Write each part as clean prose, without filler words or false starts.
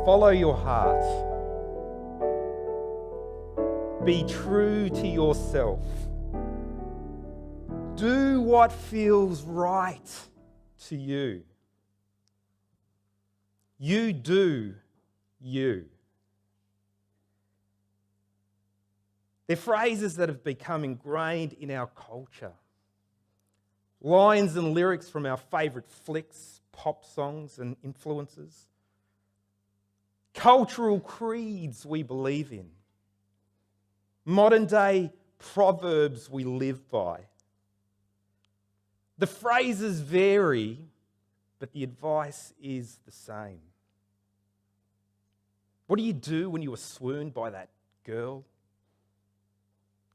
Follow your heart. Be true to yourself. Do what feels right to you. You do you. They're phrases that have become ingrained in our culture. Lines and lyrics from our favourite flicks, pop songs and influences. Cultural creeds we believe in. Modern day proverbs we live by. The phrases vary, but the advice is the same. What do you do when you are swooned by that girl?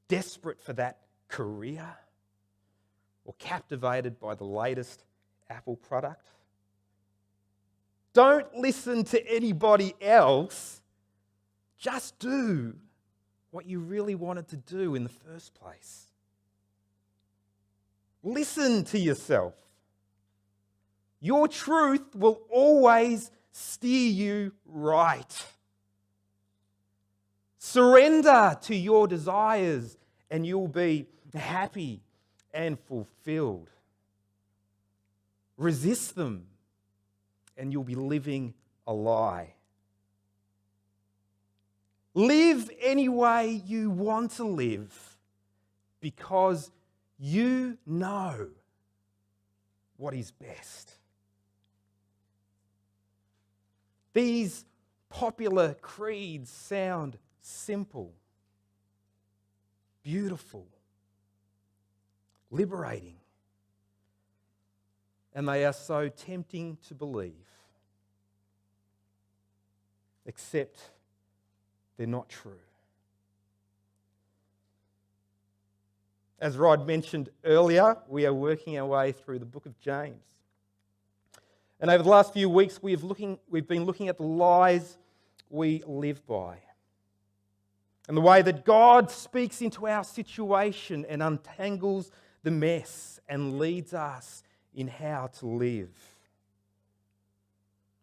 Desperate for that career? Or captivated by the latest Apple product? Don't listen to anybody else. Just do what you really wanted to do in the first place. Listen to yourself. Your truth will always steer you right. Surrender to your desires and you'll be happy and fulfilled. Resist them and you'll be living a lie. Live any way you want to live because you know what is best. These popular creeds sound simple, beautiful, liberating, and they are so tempting to believe, except they're not true. As Rod mentioned earlier, we are working our way through the book of James. And over the last few weeks, we've been looking at the lies we live by and the way that God speaks into our situation and untangles the mess and leads us in how to live.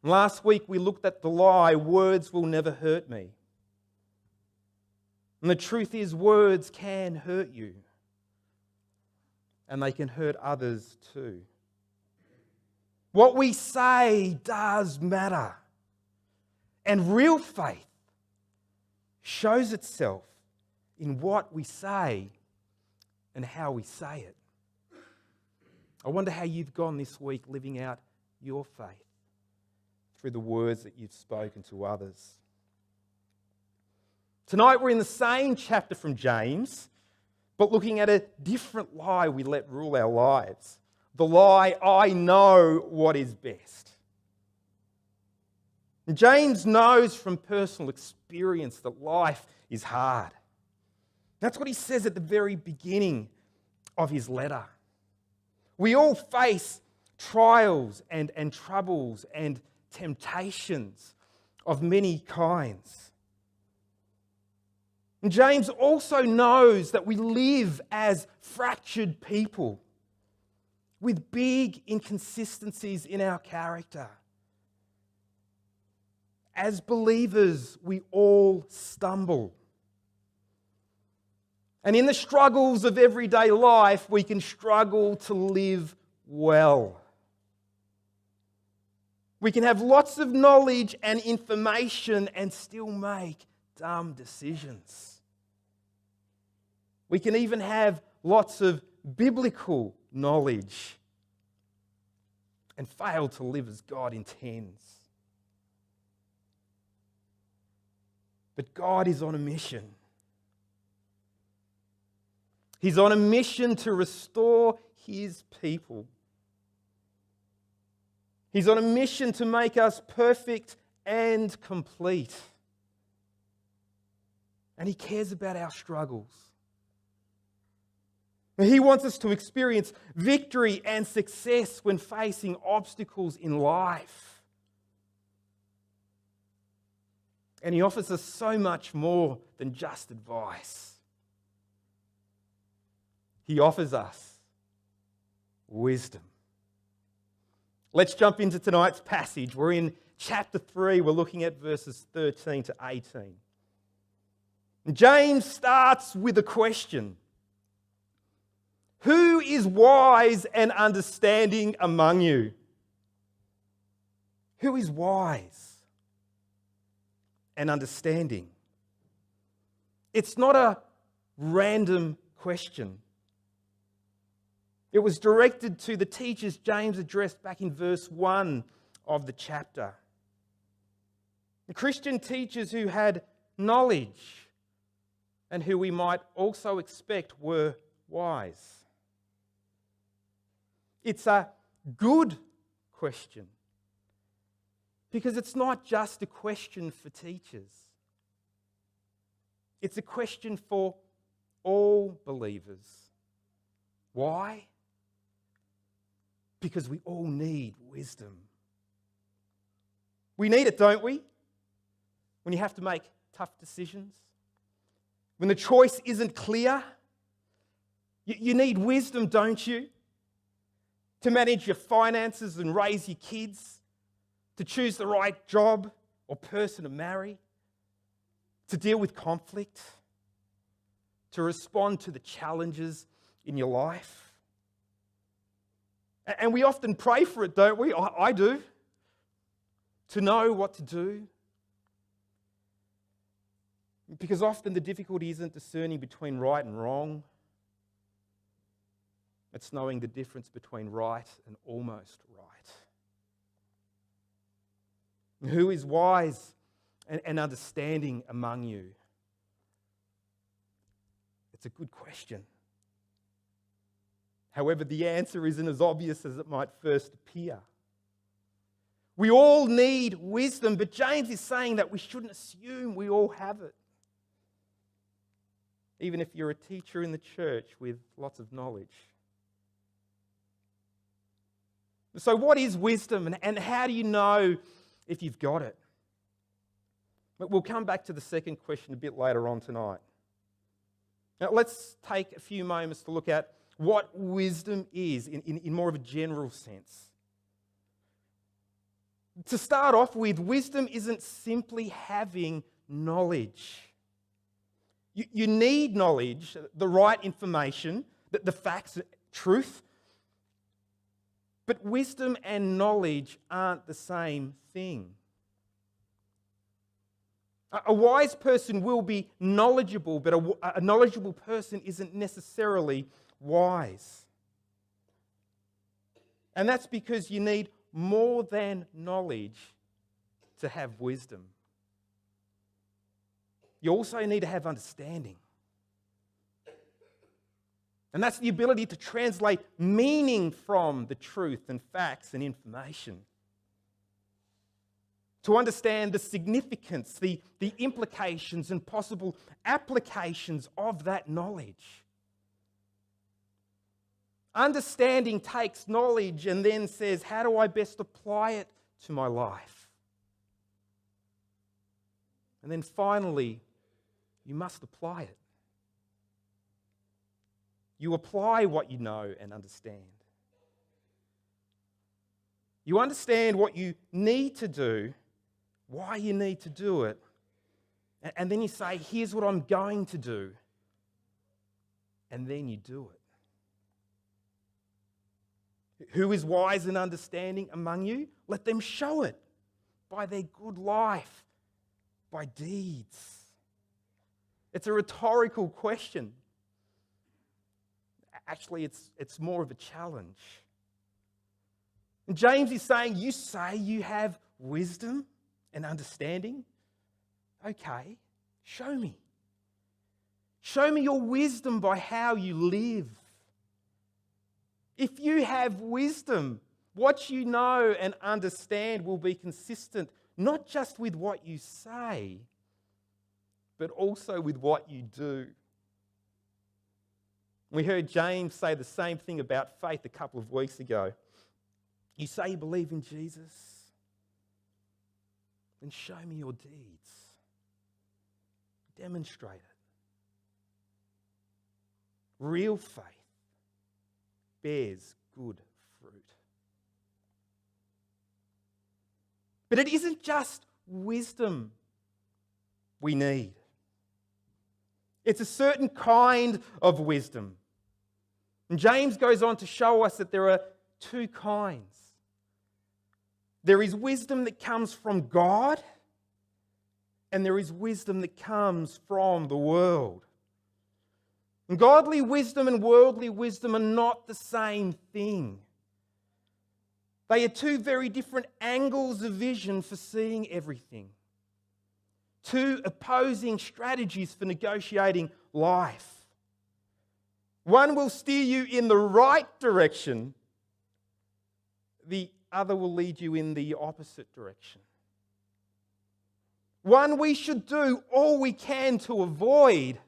Last week, we looked at the lie, words will never hurt me. And the truth is, words can hurt you. And they can hurt others too. What we say does matter. And real faith shows itself in what we say and how we say it. I wonder how you've gone this week living out your faith through the words that you've spoken to others. Tonight we're in the same chapter from James, but looking at a different lie we let rule our lives. The lie, I know what is best. And James knows from personal experience that life is hard. That's what he says at the very beginning of his letter. We all face trials and troubles and temptations of many kinds. And James also knows that we live as fractured people with big inconsistencies in our character. As believers, we all stumble. And in the struggles of everyday life, we can struggle to live well. We can have lots of knowledge and information and still make dumb decisions. We can even have lots of biblical knowledge and fail to live as God intends. But God is on a mission. He's on a mission to restore his people. He's on a mission to make us perfect and complete. And he cares about our struggles. He wants us to experience victory and success when facing obstacles in life. And he offers us so much more than just advice. He offers us wisdom. Let's jump into tonight's passage. We're in chapter 3, we're looking at verses 13 to 18. James starts with a question. Who is wise and understanding among you? Who is wise and understanding? It's not a random question. It was directed to the teachers James addressed back in verse 1 of the chapter. The Christian teachers who had knowledge and who we might also expect were wise. It's a good question because it's not just a question for teachers. It's a question for all believers. Why? Because we all need wisdom. We need it, don't we? When you have to make tough decisions. When the choice isn't clear. You need wisdom, don't you? To manage your finances and raise your kids. To choose the right job or person to marry. To deal with conflict. To respond to the challenges in your life. And we often pray for it, don't we? I do. To know what to do. Because often the difficulty isn't discerning between right and wrong. It's knowing the difference between right and almost right. Who is wise and understanding among you? It's a good question. However, the answer isn't as obvious as it might first appear. We all need wisdom, but James is saying that we shouldn't assume we all have it. Even if you're a teacher in the church with lots of knowledge. So what is wisdom and how do you know if you've got it? But we'll come back to the second question a bit later on tonight. Now let's take a few moments to look at what wisdom is in more of a general sense. To start off with, wisdom isn't simply having knowledge. You need knowledge, the right information, the facts, truth. But wisdom and knowledge aren't the same thing. A wise person will be knowledgeable, but a knowledgeable person isn't necessarily wise. And that's because you need more than knowledge to have wisdom. You also need to have understanding. And that's the ability to translate meaning from the truth and facts and information. To understand the significance, the implications and possible applications of that knowledge. Understanding takes knowledge and then says, how do I best apply it to my life? And then finally, you must apply it. You apply what you know and understand. You understand what you need to do, why you need to do it, and then you say, here's what I'm going to do. And then you do it. Who is wise and understanding among you? Let them show it by their good life, by deeds. It's a rhetorical question. Actually, it's more of a challenge. And James is saying, you say you have wisdom and understanding? Okay, show me. Show me your wisdom by how you live. If you have wisdom, what you know and understand will be consistent, not just with what you say, but also with what you do. We heard James say the same thing about faith a couple of weeks ago. You say you believe in Jesus, then show me your deeds. Demonstrate it. Real faith bears good fruit. But it isn't just wisdom we need. It's a certain kind of wisdom. And James goes on to show us that there are two kinds. There is wisdom that comes from God, and there is wisdom that comes from the world. And godly wisdom and worldly wisdom are not the same thing. They are two very different angles of vision for seeing everything. Two opposing strategies for negotiating life. One will steer you in the right direction. The other will lead you in the opposite direction. One we should do all we can to avoid.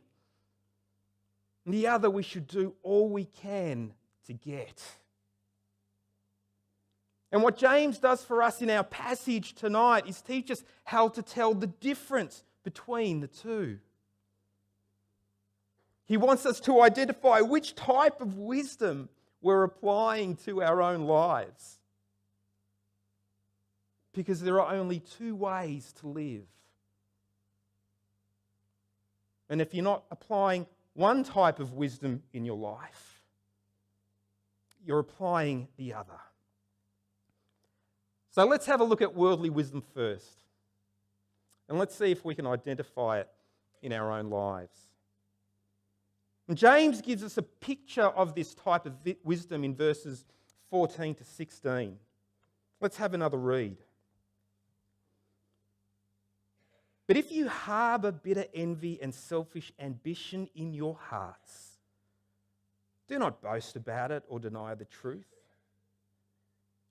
And the other we should do all we can to get. And what James does for us in our passage tonight is teach us how to tell the difference between the two. He wants us to identify which type of wisdom we're applying to our own lives. Because there are only two ways to live. And if you're not applying one type of wisdom in your life, you're applying the other. So let's have a look at worldly wisdom first. And let's see if we can identify it in our own lives. And James gives us a picture of this type of wisdom in verses 14 to 16. Let's have another read. But if you harbour bitter envy and selfish ambition in your hearts, do not boast about it or deny the truth.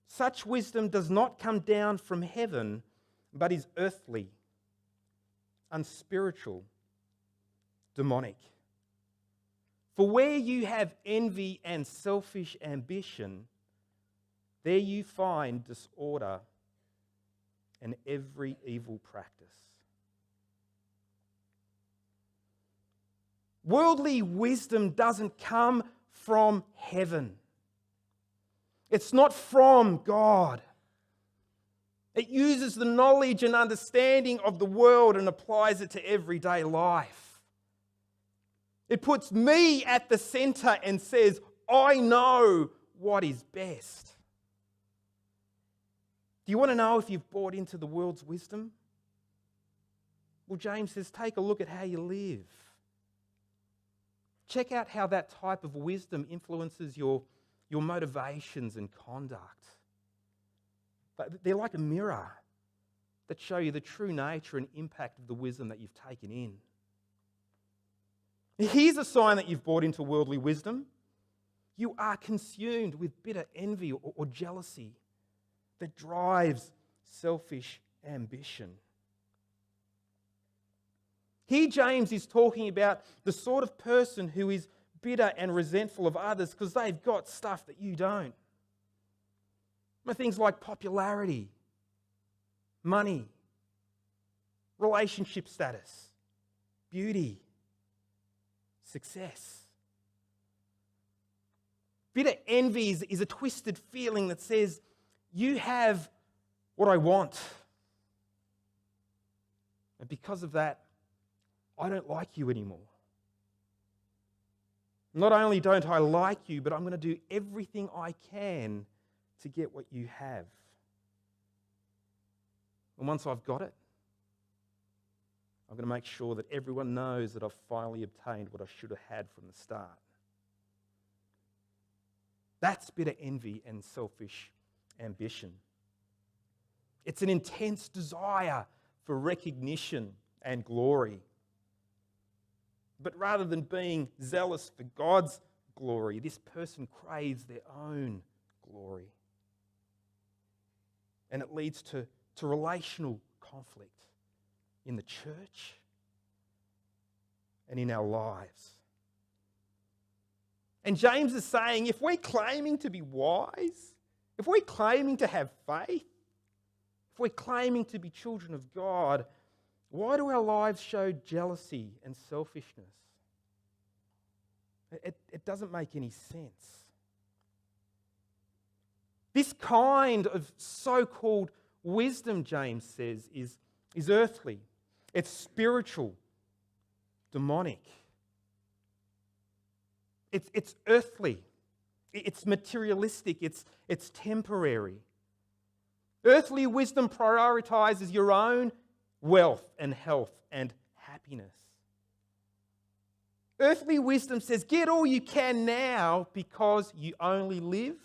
Such wisdom does not come down from heaven, but is earthly, unspiritual, demonic. For where you have envy and selfish ambition, there you find disorder and every evil practice. Worldly wisdom doesn't come from heaven. It's not from God. It uses the knowledge and understanding of the world and applies it to everyday life. It puts me at the centre and says, I know what is best. Do you want to know if you've bought into the world's wisdom? Well, James says, take a look at how you live. Check out how that type of wisdom influences your motivations and conduct. They're like a mirror that show you the true nature and impact of the wisdom that you've taken in. Here's a sign that you've bought into worldly wisdom. You are consumed with bitter envy or jealousy that drives selfish ambition. Here James is talking about the sort of person who is bitter and resentful of others because they've got stuff that you don't. Things like popularity, money, relationship status, beauty, success. Bitter envy is a twisted feeling that says, you have what I want. And because of that, I don't like you anymore. Not only don't I like you, but I'm going to do everything I can to get what you have. And once I've got it, I'm going to make sure that everyone knows that I've finally obtained what I should have had from the start. That's bitter envy and selfish ambition. It's an intense desire for recognition and glory. But rather than being zealous for God's glory, this person craves their own glory. And it leads to relational conflict in the church and in our lives. And James is saying, if we're claiming to be wise, if we're claiming to have faith, if we're claiming to be children of God, why do our lives show jealousy and selfishness? It doesn't make any sense. This kind of so-called wisdom, James says, is earthly. It's spiritual, demonic. It's earthly. It's materialistic. It's temporary. Earthly wisdom prioritizes your own wealth and health and happiness. Earthly wisdom says, get all you can now because you only live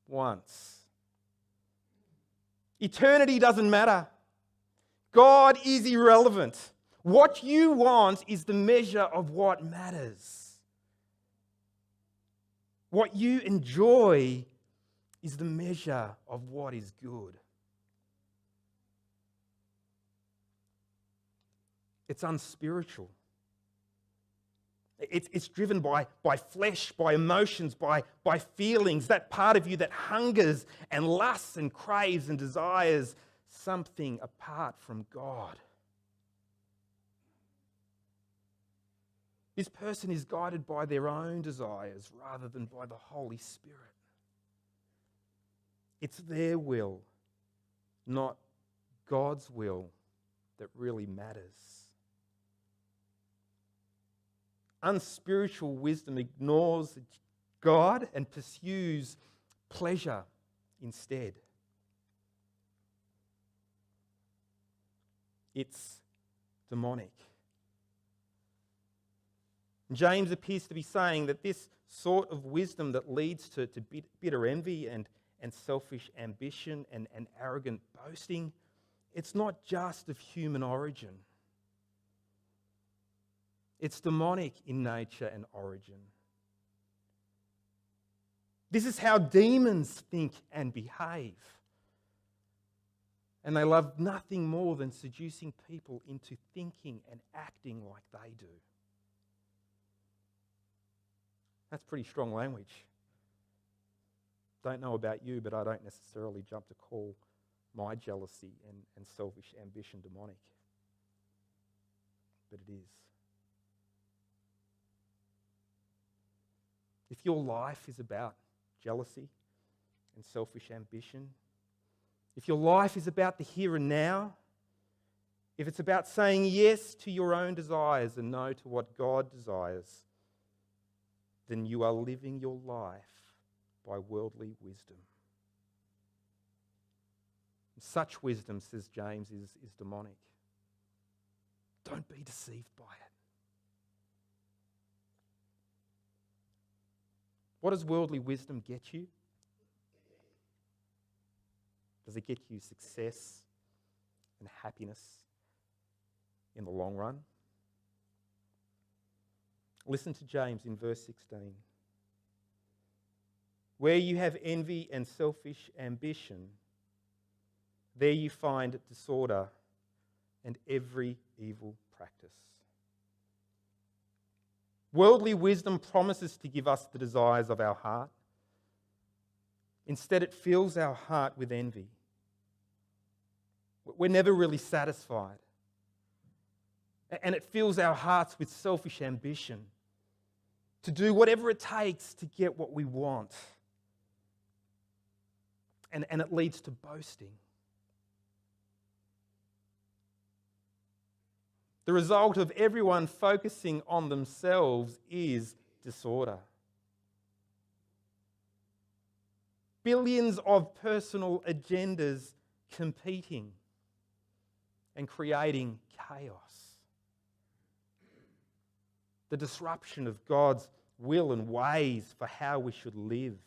once. Eternity doesn't matter. God is irrelevant. What you want is the measure of what matters. What you enjoy is the measure of what is good. It's unspiritual. It's driven by flesh, by emotions, by feelings, that part of you that hungers and lusts and craves and desires something apart from God. This person is guided by their own desires rather than by the Holy Spirit. It's their will, not God's will, that really matters. Unspiritual wisdom ignores God and pursues pleasure instead. It's demonic. James appears to be saying that this sort of wisdom that leads to bitter envy and selfish ambition and arrogant boasting, it's not just of human origin. It's demonic in nature and origin. This is how demons think and behave. And they love nothing more than seducing people into thinking and acting like they do. That's pretty strong language. Don't know about you, but I don't necessarily jump to call my jealousy and selfish ambition demonic. But it is. If your life is about jealousy and selfish ambition, if your life is about the here and now, if it's about saying yes to your own desires and no to what God desires, then you are living your life by worldly wisdom. Such wisdom, says James, is demonic. Don't be deceived by it. What does worldly wisdom get you? Does it get you success and happiness in the long run? Listen to James in verse 16. Where you have envy and selfish ambition, there you find disorder and every evil practice. Worldly wisdom promises to give us the desires of our heart. Instead, it fills our heart with envy. We're never really satisfied. And it fills our hearts with selfish ambition to do whatever it takes to get what we want. And it leads to boasting. The result of everyone focusing on themselves is disorder. Billions of personal agendas competing and creating chaos. The disruption of God's will and ways for how we should live.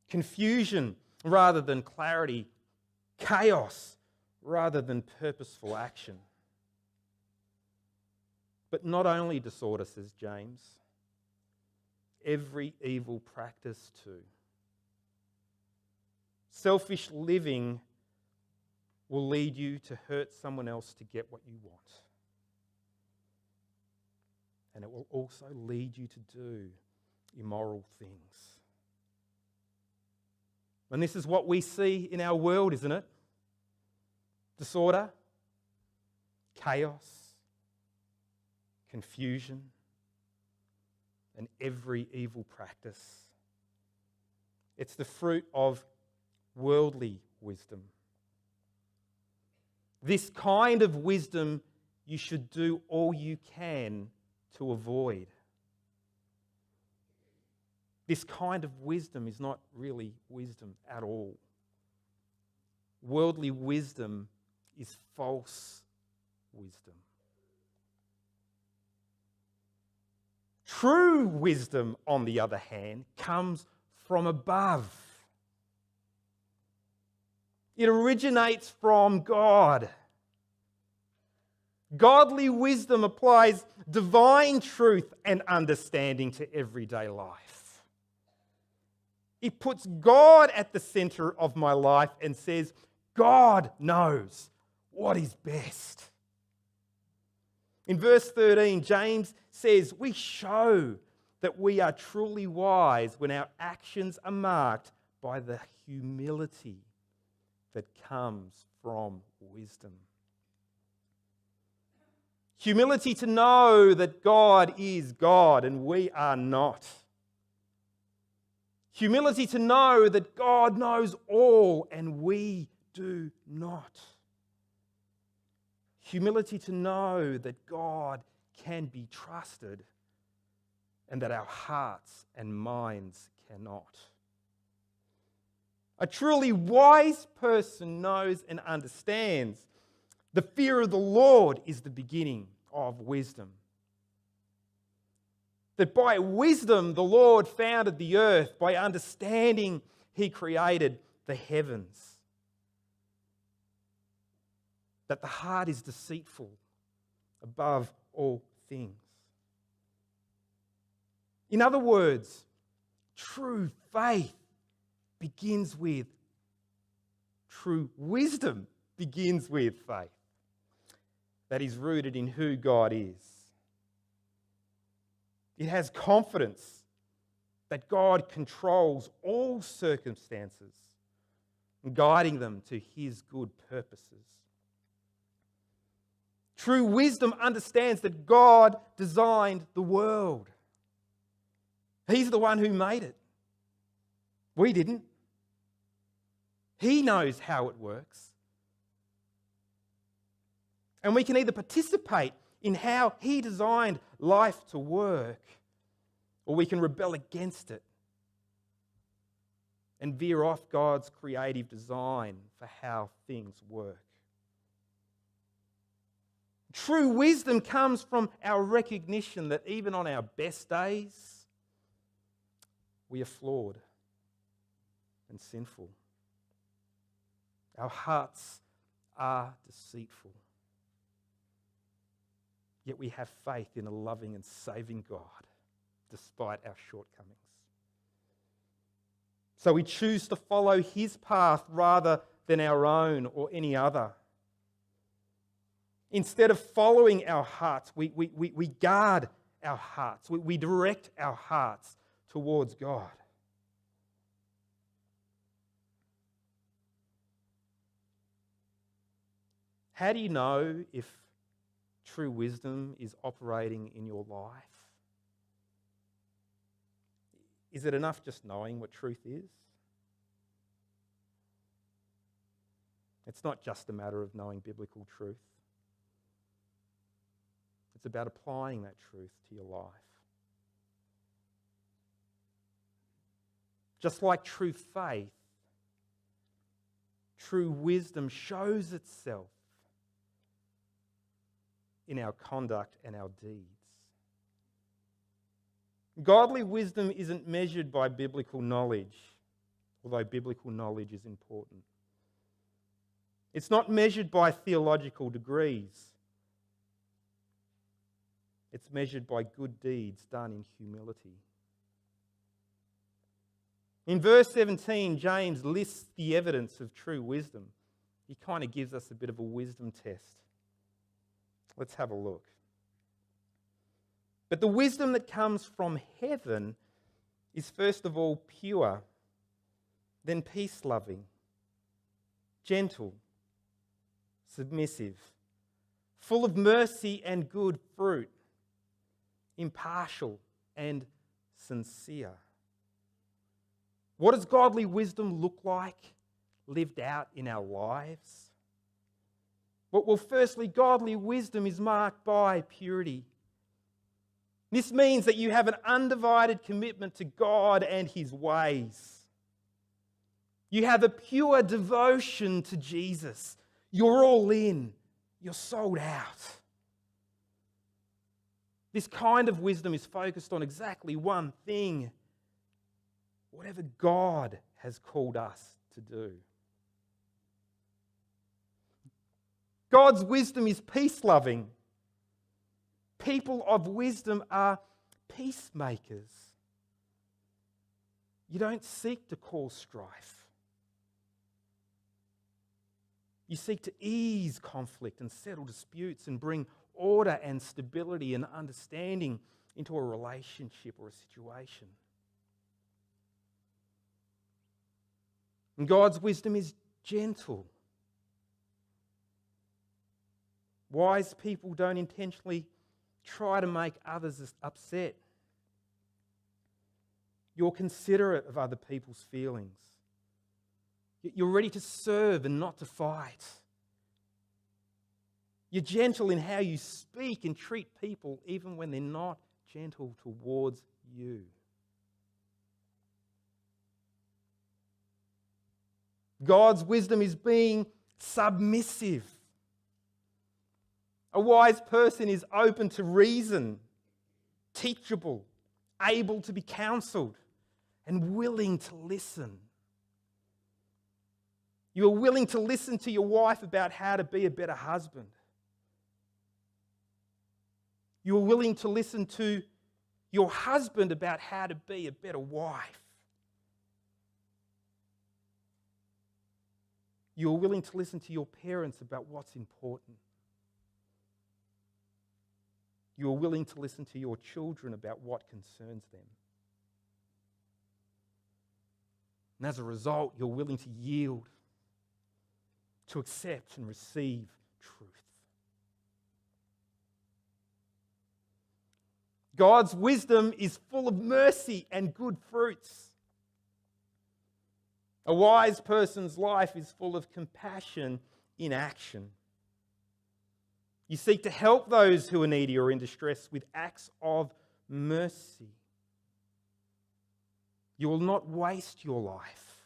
Confusion rather than clarity. Chaos rather than purposeful action. But not only disorder, says James, every evil practice too. Selfish living will lead you to hurt someone else to get what you want. And it will also lead you to do immoral things. And this is what we see in our world, isn't it? Disorder, chaos, confusion, and every evil practice. It's the fruit of worldly wisdom. This kind of wisdom you should do all you can to avoid. This kind of wisdom is not really wisdom at all. Worldly wisdom is false wisdom. True wisdom, on the other hand, comes from above. It originates from God. Godly wisdom applies divine truth and understanding to everyday life. It puts God at the center of my life and says, God knows what is best. In verse 13, James says, we show that we are truly wise when our actions are marked by the humility that comes from wisdom. Humility to know that God is God and we are not. Humility to know that God knows all and we do not. Humility to know that God can be trusted and that our hearts and minds cannot. A truly wise person knows and understands the fear of the Lord is the beginning of wisdom. That by wisdom the Lord founded the earth, by understanding he created the heavens. That the heart is deceitful above all things. In other words, true faith begins with, true wisdom begins with faith that is rooted in who God is. It has confidence that God controls all circumstances, guiding them to his good purposes. True wisdom understands that God designed the world. He's the one who made it. We didn't. He knows how it works. And we can either participate in how he designed life to work, or we can rebel against it and veer off God's creative design for how things work. True wisdom comes from our recognition that even on our best days, we are flawed and sinful. Our hearts are deceitful. Yet we have faith in a loving and saving God despite our shortcomings. So we choose to follow his path rather than our own or any other. Instead of following our hearts, we guard our hearts. We direct our hearts towards God. How do you know if true wisdom is operating in your life? Is it enough just knowing what truth is? It's not just a matter of knowing biblical truth. It's about applying that truth to your life. Just like true faith, true wisdom shows itself in our conduct and our deeds. Godly wisdom isn't measured by biblical knowledge, although biblical knowledge is important. It's not measured by theological degrees. It's measured by good deeds done in humility. In verse 17, James lists the evidence of true wisdom. He kind of gives us a bit of a wisdom test. Let's have a look. But the wisdom that comes from heaven is first of all pure, then peace-loving, gentle, submissive, full of mercy and good fruit, impartial and sincere. What does godly wisdom look like? lived out in our lives? Well, firstly, godly wisdom is marked by purity. This means that you have an undivided commitment to God and His ways. You have a pure devotion to Jesus. You're all in. You're sold out. This kind of wisdom is focused on exactly one thing: whatever God has called us to do. God's wisdom is peace-loving. People of wisdom are peacemakers. You don't seek to cause strife. You seek to ease conflict and settle disputes and bring order and stability and understanding into a relationship or a situation. And God's wisdom is gentle. Wise people don't intentionally try to make others upset. You're considerate of other people's feelings. You're ready to serve and not to fight. You're gentle in how you speak and treat people even when they're not gentle towards you. God's wisdom is being submissive. A wise person is open to reason, teachable, able to be counselled, and willing to listen. You are willing to listen to your wife about how to be a better husband. You are willing to listen to your husband about how to be a better wife. You are willing to listen to your parents about what's important. You are willing to listen to your children about what concerns them. And as a result, you're willing to yield, to accept and receive truth. God's wisdom is full of mercy and good fruits. A wise person's life is full of compassion in action. You seek to help those who are needy or in distress with acts of mercy. You will not waste your life.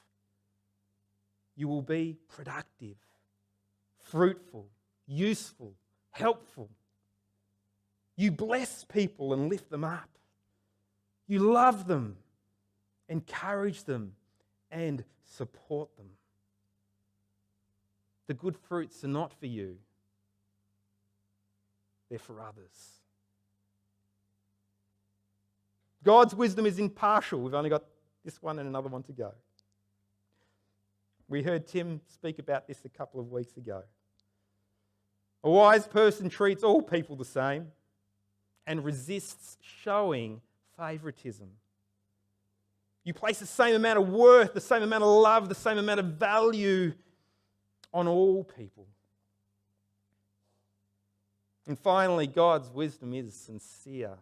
You will be productive, fruitful, useful, helpful. You bless people and lift them up. You love them, encourage them, and support them. The good fruits are not for you. They're for others. God's wisdom is impartial. We've only got this one and another one to go. We heard Tim speak about this a couple of weeks ago. A wise person treats all people the same and resists showing favouritism. You place the same amount of worth, the same amount of love, the same amount of value on all people. And finally, God's wisdom is sincere.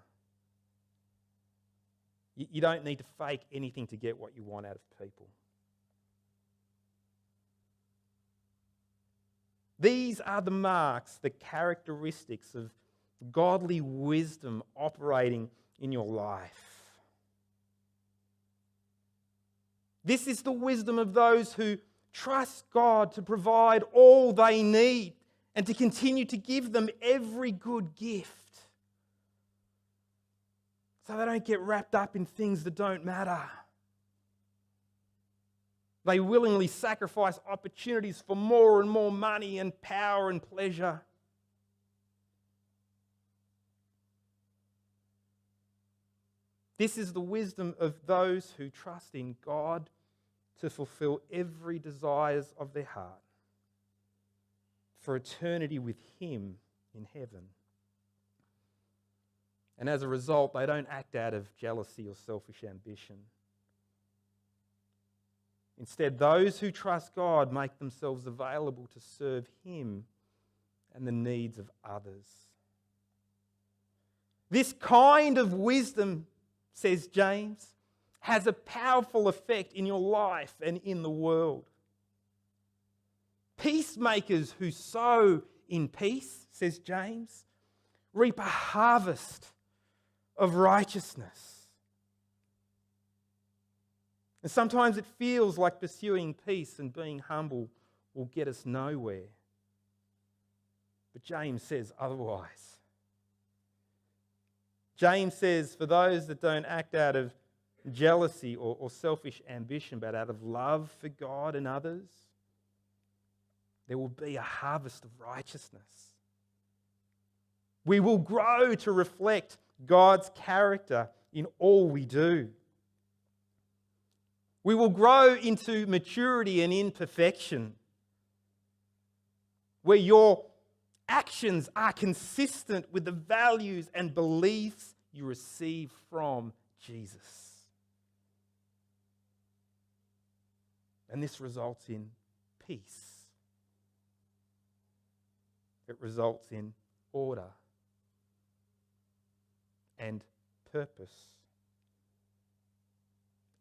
You don't need to fake anything to get what you want out of people. These are the marks, the characteristics of godly wisdom operating in your life. This is the wisdom of those who trust God to provide all they need and to continue to give them every good gift. So they don't get wrapped up in things that don't matter. They willingly sacrifice opportunities for more and more money and power and pleasure. This is the wisdom of those who trust in God to fulfill every desires of their heart for eternity with Him in heaven. And as a result, they don't act out of jealousy or selfish ambition. Instead, those who trust God make themselves available to serve Him and the needs of others. This kind of wisdom, says James, has a powerful effect in your life and in the world. Peacemakers who sow in peace, says James, reap a harvest of righteousness. And sometimes it feels like pursuing peace and being humble will get us nowhere. But James says otherwise. James says, for those that don't act out of jealousy or selfish ambition, but out of love for God and others, there will be a harvest of righteousness. We will grow to reflect God's character in all we do. We will grow into maturity and in perfection, where your actions are consistent with the values and beliefs you receive from Jesus. And this results in peace. It results in order and purpose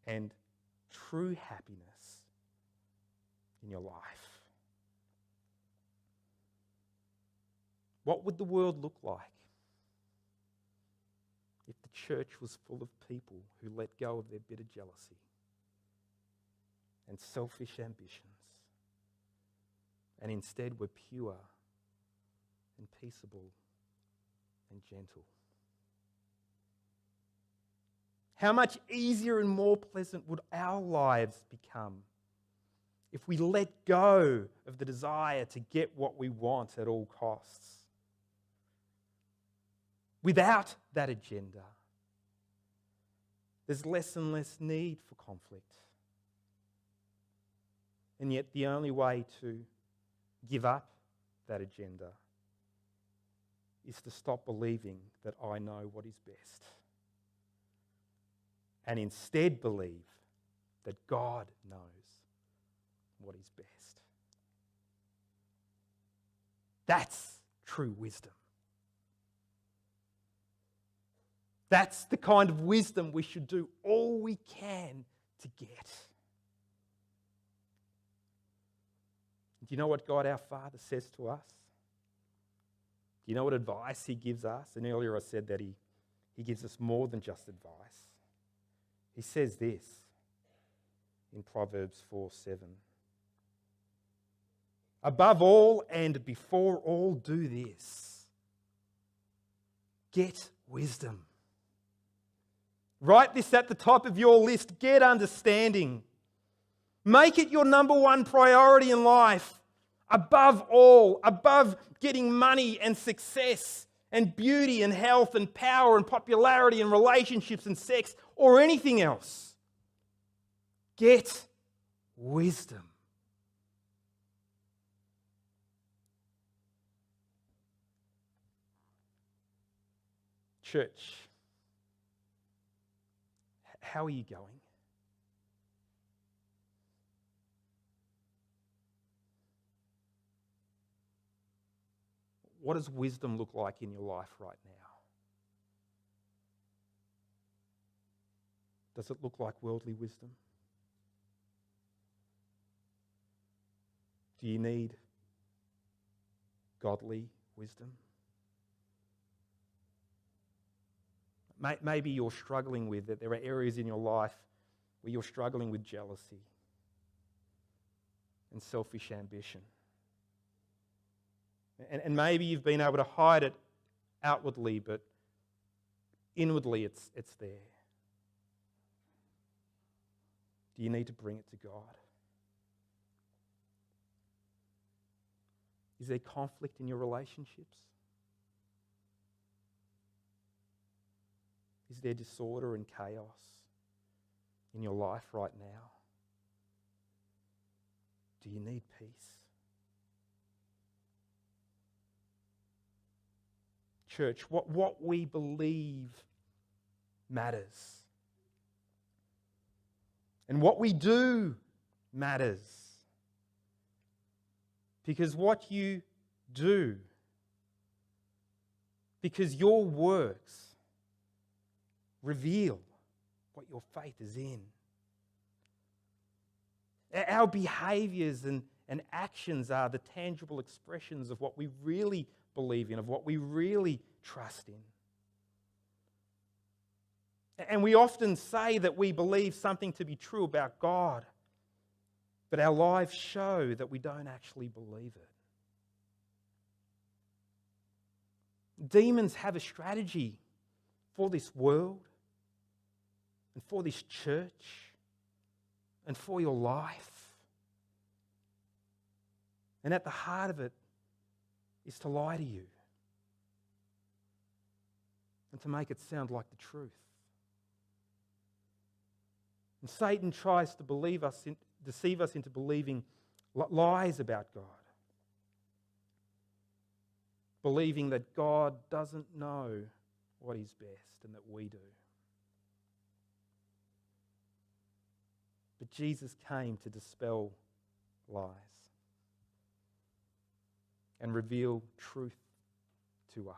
and true happiness in your life. What would the world look like if the church was full of people who let go of their bitter jealousy and selfish ambitions and instead were pure and peaceable and gentle? How much easier and more pleasant would our lives become if we let go of the desire to get what we want at all costs? Without that agenda, there's less and less need for conflict. And yet the only way to give up that agenda is to stop believing that I know what is best, and instead believe that God knows what is best. That's true wisdom. That's the kind of wisdom we should do all we can to get. Do you know what God our Father says to us? Do you know what advice He gives us? And earlier I said that He gives us more than just advice. He says this in Proverbs 4:7. Above all and before all, do this. Get wisdom. Write this at the top of your list. Get understanding. Make it your number one priority in life. Above all, above getting money and success and beauty and health and power and popularity and relationships and sex or anything else. Get wisdom. Church, how are you going? What does wisdom look like in your life right now? Does it look like worldly wisdom? Do you need godly wisdom? Maybe you're struggling with it. There are areas in your life where you're struggling with jealousy and selfish ambition. And maybe you've been able to hide it outwardly, but inwardly it's there. Do you need to bring it to God? Is there conflict in your relationships? Is there disorder and chaos in your life right now? Do you need peace? Church, what we believe matters. And what we do matters. Because what you do, because your works reveal what your faith is in. Our behaviours and and actions are the tangible expressions of what we really believe in, of what we really trust in. And we often say that we believe something to be true about God, but our lives show that we don't actually believe it. Demons have a strategy for this world and for this church and for your life. And at the heart of it is to lie to you and to make it sound like the truth. And Satan tries to deceive us into believing lies about God. Believing that God doesn't know what is best and that we do. But Jesus came to dispel lies and reveal truth to us.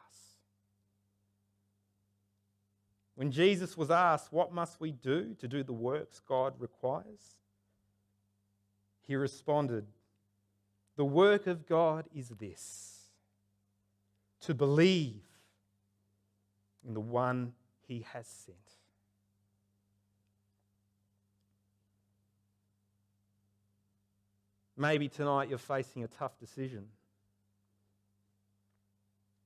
When Jesus was asked, what must we do to do the works God requires? He responded, the work of God is this, to believe in the one he has sent. Maybe tonight you're facing a tough decision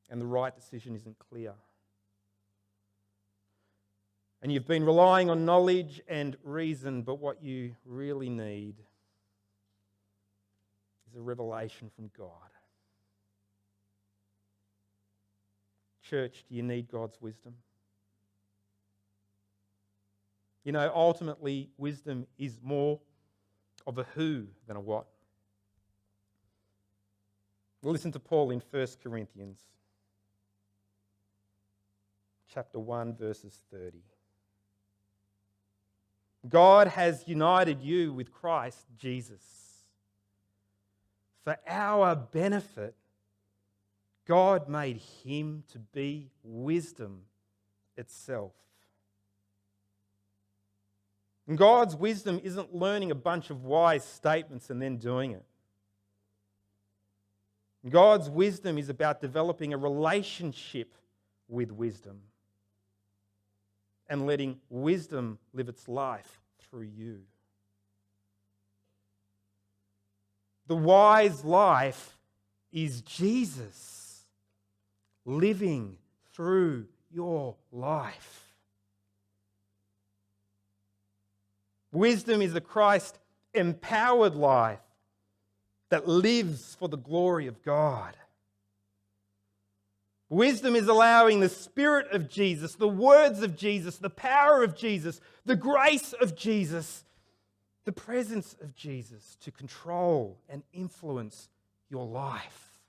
and the right decision isn't clear. And you've been relying on knowledge and reason, but what you really need is a revelation from God. Church, do you need God's wisdom? You know, ultimately, wisdom is more of a who than a what. Listen to Paul in 1 Corinthians chapter 1, verses 30. God has united you with Christ Jesus. For our benefit, God made him to be wisdom itself. And God's wisdom isn't learning a bunch of wise statements and then doing it. God's wisdom is about developing a relationship with wisdom and letting wisdom live its life through you. The wise life is Jesus living through your life. Wisdom is a Christ-empowered life that lives for the glory of God. Wisdom is allowing the Spirit of Jesus, the words of Jesus, the power of Jesus, the grace of Jesus, the presence of Jesus to control and influence your life.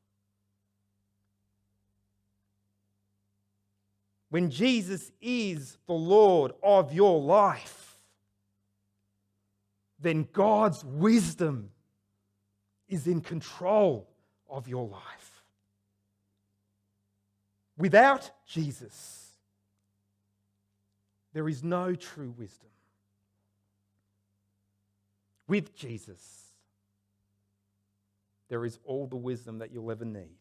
When Jesus is the Lord of your life, then God's wisdom is in control of your life. Without Jesus, there is no true wisdom. With Jesus, there is all the wisdom that you'll ever need.